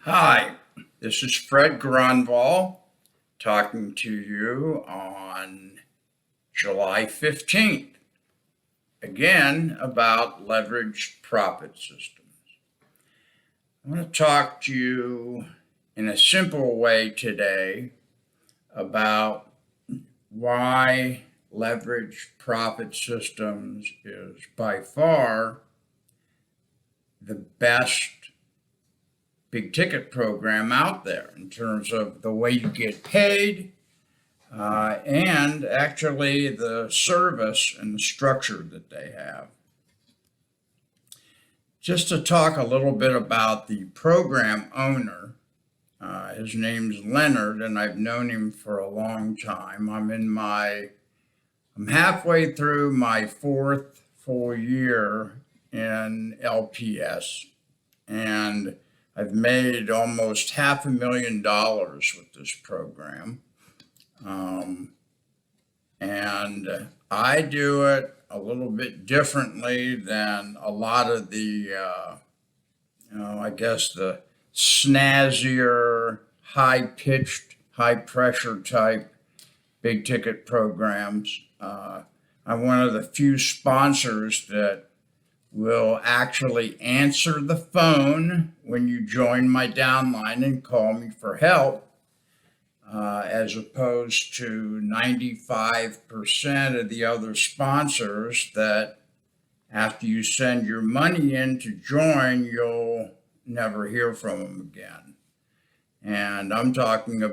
Hi, this is Fred Grunwald talking to you on July 15th, again about leveraged profit systems. I want to talk to you in a simple way today about why leveraged profit systems is by far the best big ticket program out there in terms of the way you get paid and actually the service and the structure that they have. Just to talk a little bit about the program owner, his name's Leonard, and I've known him for a long time. I'm halfway through my fourth full year in LPS, and I've made almost $500,000 with this program. And I do it a little bit differently than a lot of the, I guess the snazzier, high-pitched, high-pressure type big ticket programs. I'm one of the few sponsors that will actually answer the phone when you join my downline and call me for help, as opposed to 95% of the other sponsors that after you send your money in to join, you'll never hear from them again. And I'm not talking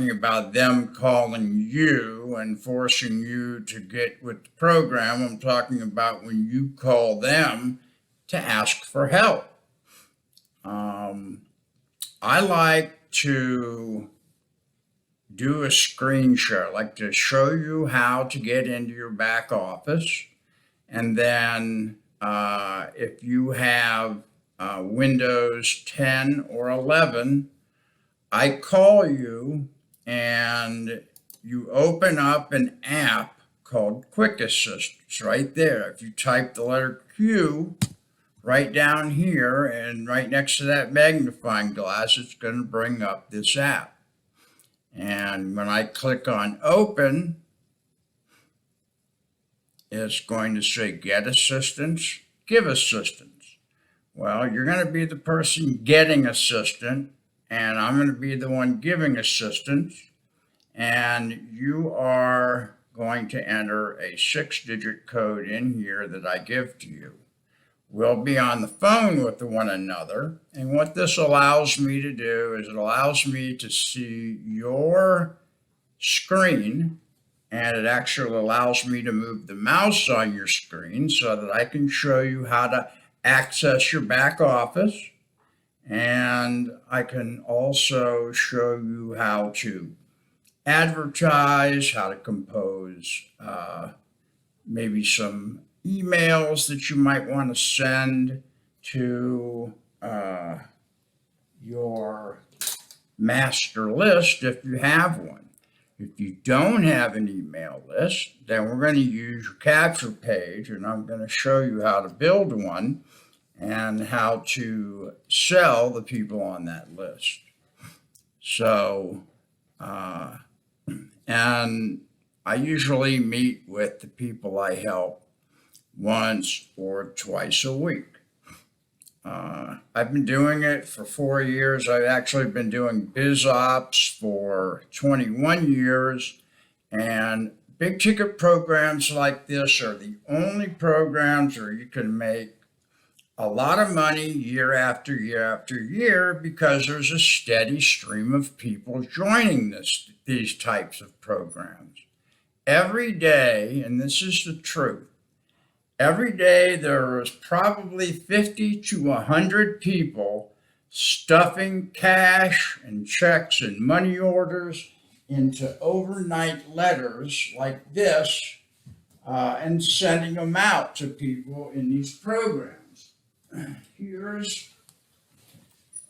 about them calling you and forcing you to get with the program. I'm talking about when you call them to ask for help. I like to do a screen share. I like to show you how to get into your back office. And then if you have Windows 10 or 11, I call you and you open up an app called Quick Assistance right there. If you type the letter Q right down here and right next to that magnifying glass, it's going to bring up this app. And when I click on open, it's going to say get assistance, give assistance. Well, you're going to be the person getting assistance, and I'm going to be the one giving assistance, and you are going to enter a 6-digit code in here that I give to you. We'll be on the phone with one another, and what this allows me to do is it allows me to see your screen, and it actually allows me to move the mouse on your screen so that I can show you how to access your back office. And I can also show you how to advertise, how to compose maybe some emails that you might want to send to your master list if you have one. If you don't have an email list, then we're going to use your capture page, and I'm going to show you how to build one and how to sell the people on that list. So, and I usually meet with the people I help once or twice a week. I've been doing it for 4 years. I've actually been doing biz ops for 21 years, and big ticket programs like this are the only programs where you can make a lot of money year after year after year because there's a steady stream of people joining these types of programs. Every day, and this is the truth, every day there is probably 50 to 100 people stuffing cash and checks and money orders into overnight letters like this and sending them out to people in these programs.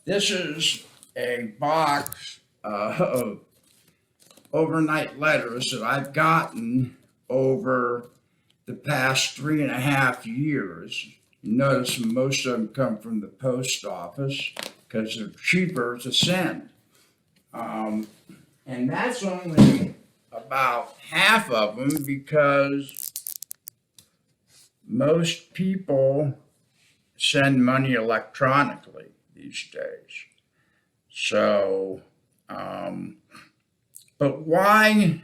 This is a box of overnight letters that I've gotten over the past 3.5 years. You notice most of them come from the post office, because they're cheaper to send. And that's only about half of them because most people send money electronically these days. So, but why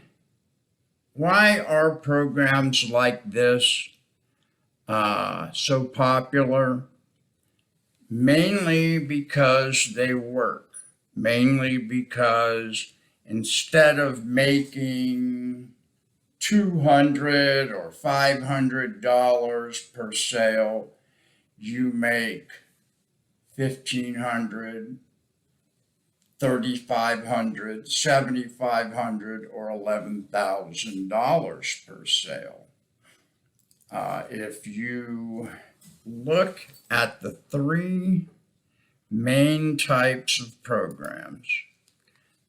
are programs like this so popular? Mainly because they work. Mainly because instead of making $200 or $500 per sale, you make $1,500, $3,500, $7,500, or $11,000 per sale. If you look at the three main types of programs,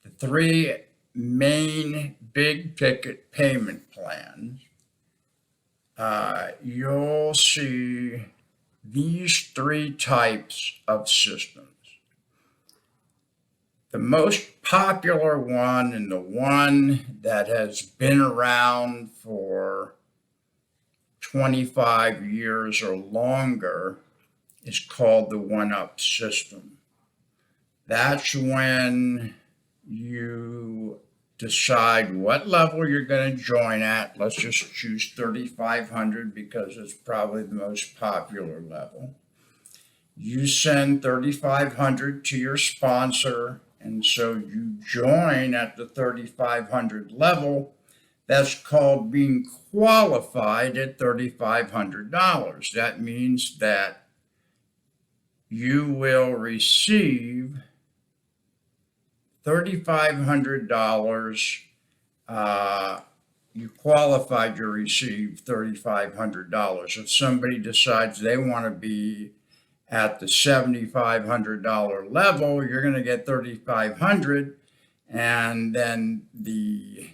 the three main big ticket payment plans, you'll see these three types of systems. The most popular one, and the one that has been around for 25 years or longer, is called the one-up system. That's when you decide what level you're going to join at. Let's just choose 3,500 because it's probably the most popular level. You send 3,500 to your sponsor, and so you join at the 3,500 level. That's called being qualified at $3,500. That means that you will receive $3,500. You qualified to receive $3,500. If somebody decides they want to be at the $7,500 level, you're going to get $3,500, and then the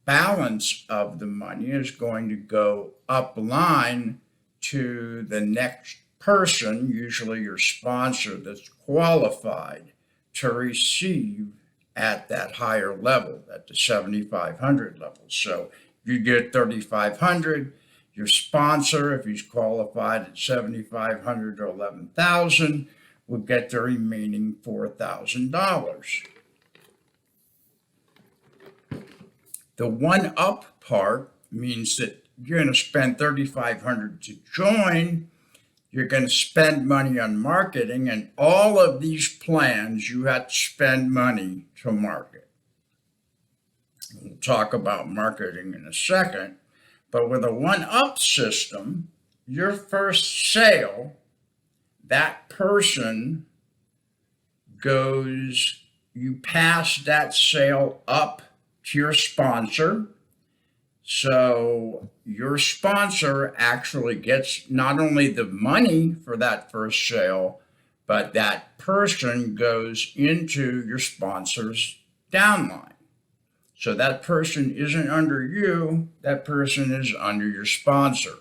balance of the money is going to go up line to the next person, usually your sponsor, that's qualified to receive at that higher level, at the 7,500 level. So you get 3,500. Your sponsor, if he's qualified at 7,500 or 11,000, will get the remaining $4,000. The one up part means that you're going to spend 3,500 to join. You're going to spend money on marketing, and all of these plans you have to spend money to market. We'll talk about marketing in a second, but with a one-up system, your first sale, that person goes, you pass that sale up to your sponsor. So your sponsor actually gets not only the money for that first sale, but that person goes into your sponsor's downline. So that person isn't under you, that person is under your sponsor.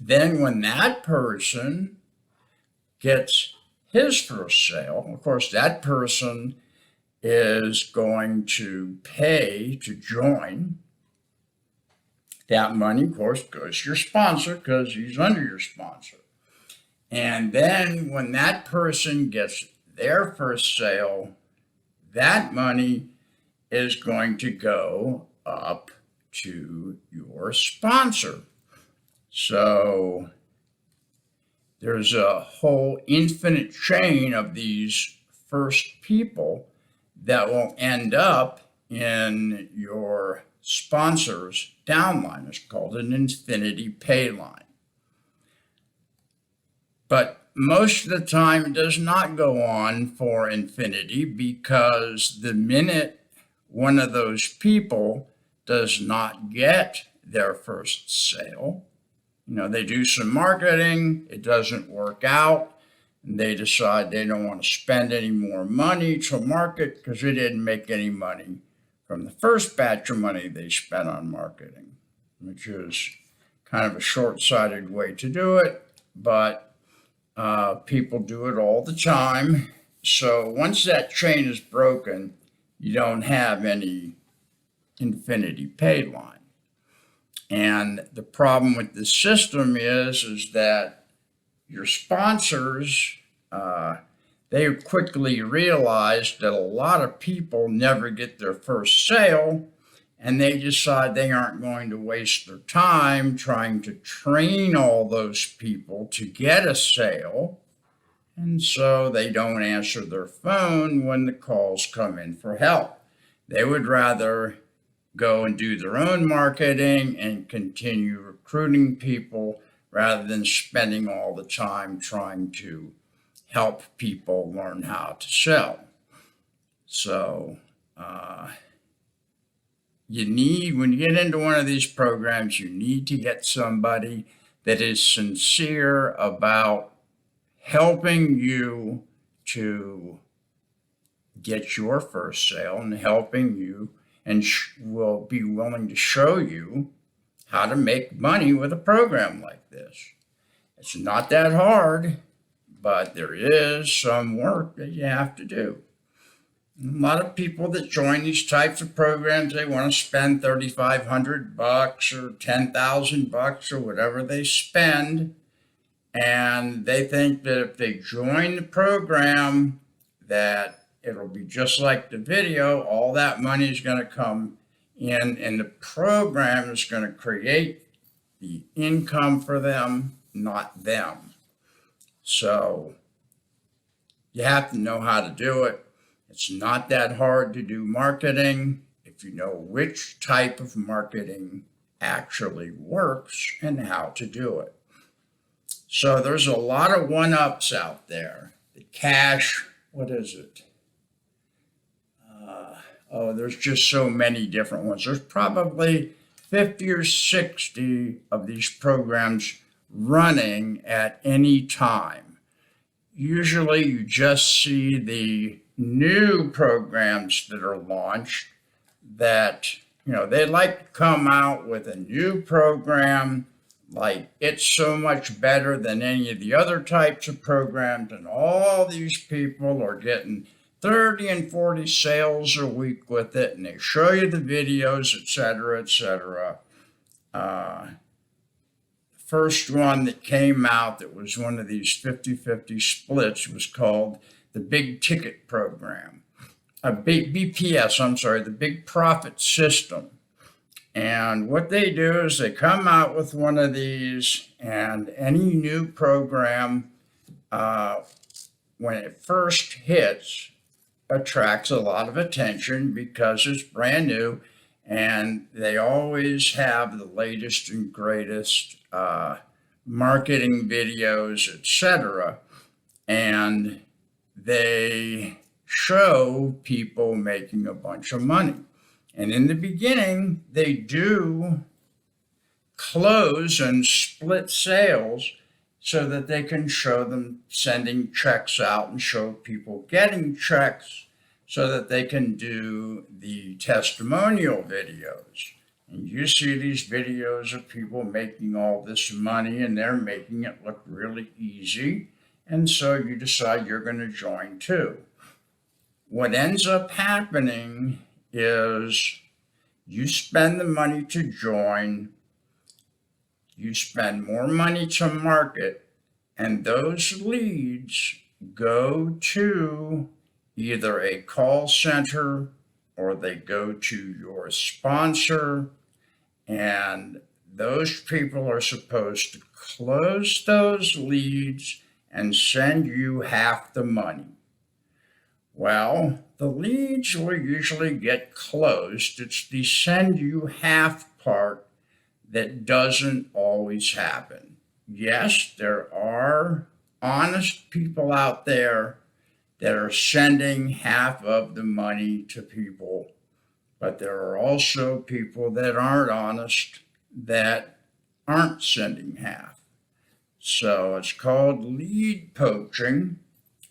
Then when that person gets his first sale, of course, that person is going to pay to join. That money, of course, goes to your sponsor because he's under your sponsor. And then when that person gets their first sale, that money is going to go up to your sponsor. So there's a whole infinite chain of these first people that will end up in your sponsor's downline. It's called an infinity pay line. But most of the time it does not go on for infinity, because the minute one of those people does not get their first sale, they do some marketing, it doesn't work out, and they decide they don't want to spend any more money to market because they didn't make any money from the first batch of money they spent on marketing, which is kind of a short-sighted way to do it. But People do it all the time. So once that chain is broken, you don't have any infinity pay line. And the problem with this system is that your sponsors, they quickly realized that a lot of people never get their first sale, and they decide they aren't going to waste their time trying to train all those people to get a sale. And so they don't answer their phone when the calls come in for help. They would rather go and do their own marketing and continue recruiting people rather than spending all the time trying to help people learn how to sell. So when you get into one of these programs, you need to get somebody that is sincere about helping you to get your first sale and helping you, and will be willing to show you how to make money with a program like this. It's not that hard, but there is some work that you have to do. A lot of people that join these types of programs, they want to spend $3,500 or $10,000 or whatever they spend. And they think that if they join the program, that it'll be just like the video. All that money is going to come in, and the program is going to create the income for them, not them. So you have to know how to do it. It's not that hard to do marketing if you know which type of marketing actually works and how to do it. So there's a lot of one-ups out there. The cash, what is it? There's just so many different ones. There's probably 50 or 60 of these programs running at any time. Usually you just see the new programs that are launched that, they like to come out with a new program like it's so much better than any of the other types of programs, and all these people are getting 30 and 40 sales a week with it, and they show you the videos, etc., etc. First one that came out that was one of these 50-50 splits was called the Big Ticket Program, BPS, I'm sorry, the Big Profit System. And what they do is they come out with one of these, and any new program, when it first hits, attracts a lot of attention because it's brand new, and they always have the latest and greatest marketing videos, etc. And they show people making a bunch of money. And in the beginning, they do close and split sales so that they can show them sending checks out and show people getting checks so that they can do the testimonial videos. And you see these videos of people making all this money, and they're making it look really easy. And so you decide you're going to join too. What ends up happening is you spend the money to join, you spend more money to market, and those leads go to either a call center or they go to your sponsor, and those people are supposed to close those leads and send you half the money. Well, the leads will usually get closed. It's the send you half part that doesn't always happen. Yes, there are honest people out there that are sending half of the money to people, but there are also people that aren't honest that aren't sending half. So it's called lead poaching.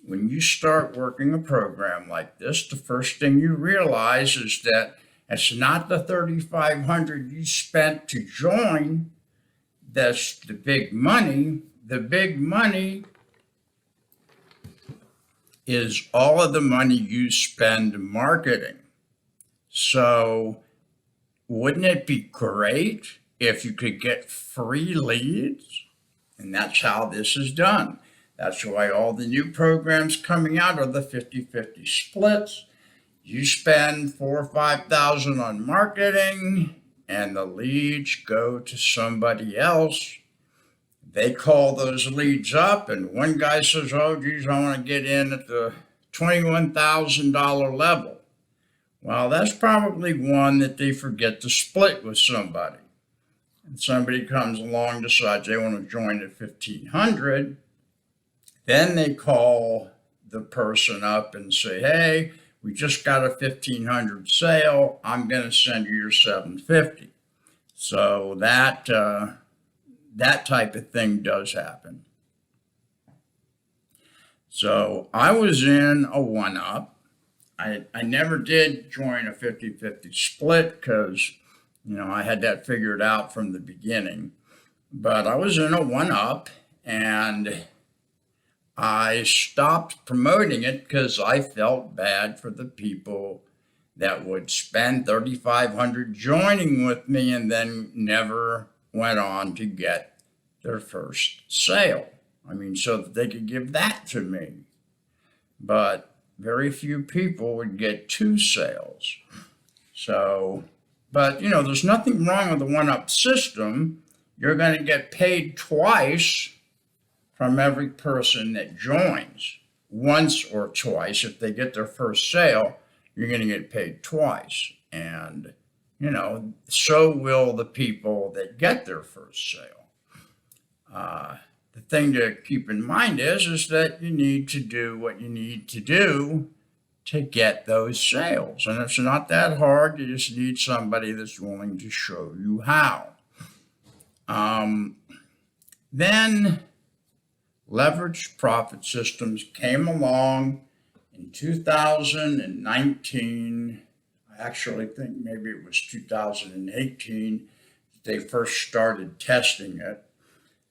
When you start working a program like this, the first thing you realize is that it's not the $3,500 you spent to join that's the big money. The big money is all of the money you spend marketing. So wouldn't it be great if you could get free leads? And that's how this is done. That's why all the new programs coming out are the 50-50 splits. You spend 4 or 5,000 on marketing and the leads go to somebody else. They call those leads up and one guy says, oh geez, I want to get in at the $21,000 level. Well, that's probably one that they forget to split with somebody. And somebody comes along, decides they want to join at 1,500. Then they call the person up and say, hey, we just got a 1,500 sale. I'm going to send you your 750. So that type of thing does happen. So I was in a one-up. I never did join a 50-50 split because, I had that figured out from the beginning. But I was in a one-up and I stopped promoting it because I felt bad for the people that would spend $3,500 joining with me and then never went on to get their first sale. So that they could give that to me. But very few people would get 2 sales. So, but there's nothing wrong with the one-up system. You're going to get paid twice from every person that joins. Once or twice, if they get their first sale, you're going to get paid twice. And, so will the people that get their first sale. The thing to keep in mind is that you need to do what you need to do to get those sales. And it's not that hard. You just need somebody that's willing to show you how. Then leveraged profit systems came along in 2019. I actually think maybe it was 2018 that they first started testing it.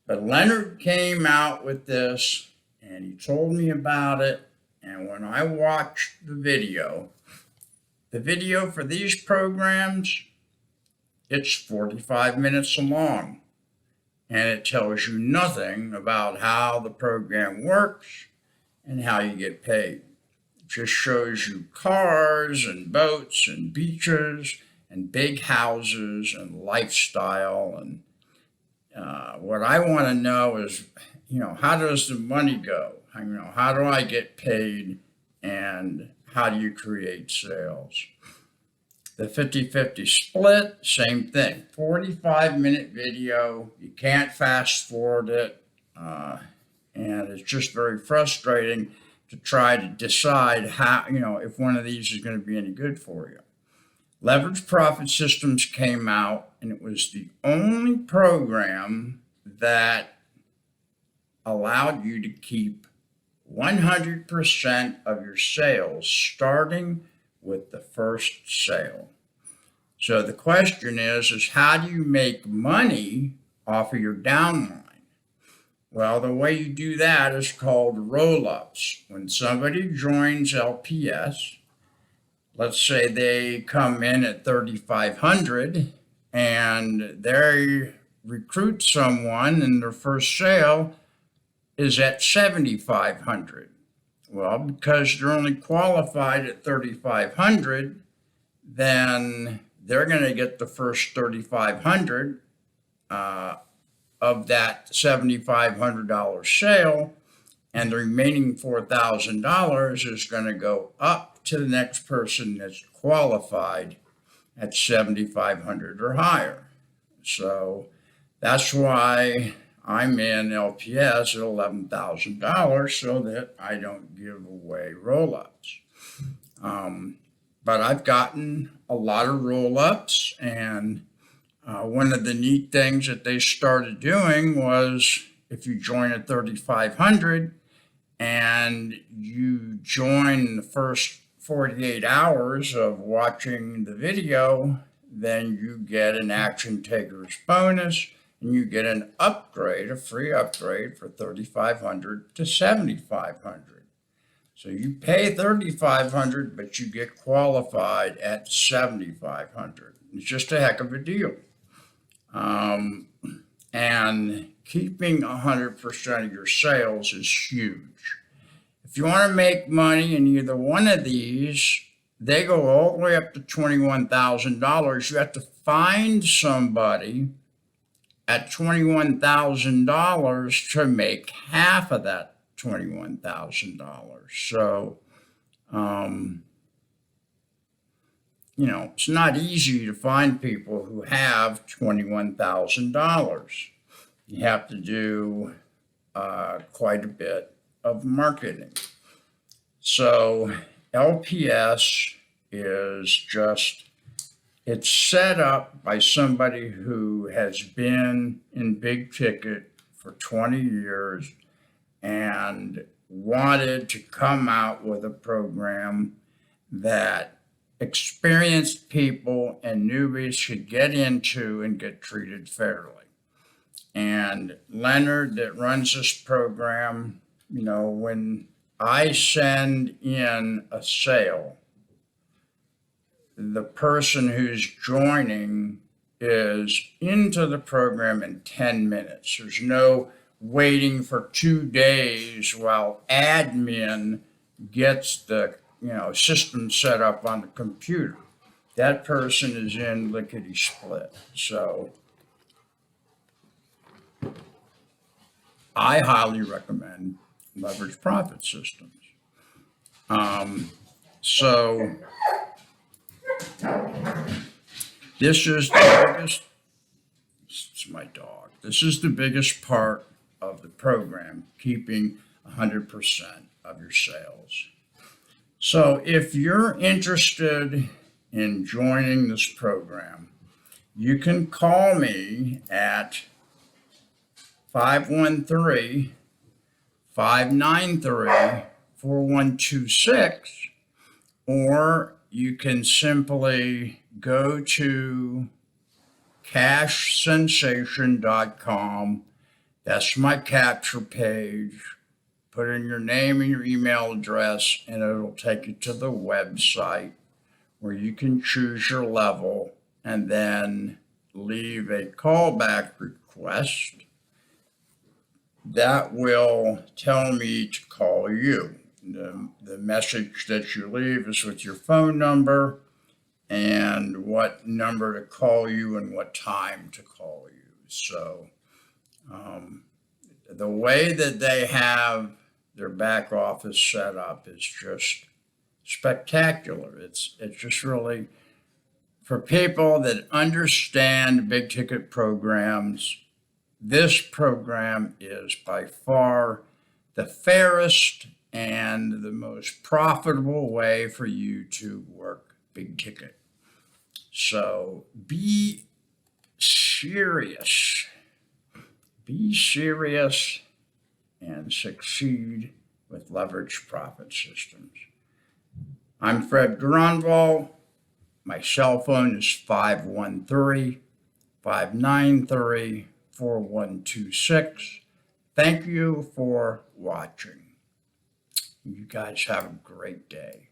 But Leonard came out with this and he told me about it. And when I watched the video for these programs, it's 45 minutes long. And it tells you nothing about how the program works and how you get paid. It just shows you cars and boats and beaches and big houses and lifestyle. And what I want to know is, how does the money go? How do I get paid and how do you create sales? The 50-50 split, same thing. 45-minute video. You can't fast forward it. And it's just very frustrating to try to decide how, if one of these is going to be any good for you. Leveraged profit systems came out, and it was the only program that allowed you to keep 100% of your sales starting with the first sale. So the question is how do you make money off of your downline? Well, the way you do that is called roll-ups. When somebody joins LPS, let's say they come in at 3,500 and they recruit someone and their first sale is at 7,500. Well, because they're only qualified at 3,500, then they're going to get the first 3,500 of that $7,500 sale, and the remaining $4,000 is going to go up to the next person that's qualified at 7,500 or higher. So that's why I'm in LPS at $11,000 so that I don't give away roll-ups. But I've gotten a lot of roll-ups, and one of the neat things that they started doing was if you join at 3,500 and you join the first 48 hours of watching the video, then you get an action takers bonus and you get an upgrade, a free upgrade for 3,500 to 7,500. So you pay 3,500, but you get qualified at 7,500. It's just a heck of a deal. Um, and keeping 100% of your sales is huge. If you want to make money in either one of these, they go all the way up to $21,000. You have to find somebody at $21,000 to make half of that $21,000. So, it's not easy to find people who have $21,000. You have to do quite a bit of marketing. So LPS is just, it's set up by somebody who has been in big ticket for 20 years and wanted to come out with a program that experienced people and newbies could get into and get treated fairly. And Leonard, that runs this program, when I send in a sale, the person who's joining is into the program in 10 minutes. There's no waiting for 2 days while admin gets the system set up on the computer. That person is in lickety split. So I highly recommend leverage profit systems. So this is the biggest, it's my dog. This is the biggest part of the program, keeping 100% of your sales. So if you're interested in joining this program, you can call me at 513-593-4126, or you can simply go to cashsensation.com. That's my capture page. Put in your name and your email address, and it'll take you to the website where you can choose your level and then leave a callback request that will tell me to call you. The message that you leave is with your phone number and what number to call you and what time to call you. So the way that they have their back office set up is just spectacular. It's just really for people that understand big ticket programs. This program is by far the fairest and the most profitable way for you to work big ticket. So be serious. Be serious and succeed with leverage profit systems. I'm Fred Grunwald. My cell phone is 513-593-4126. Thank you for watching. You guys have a great day.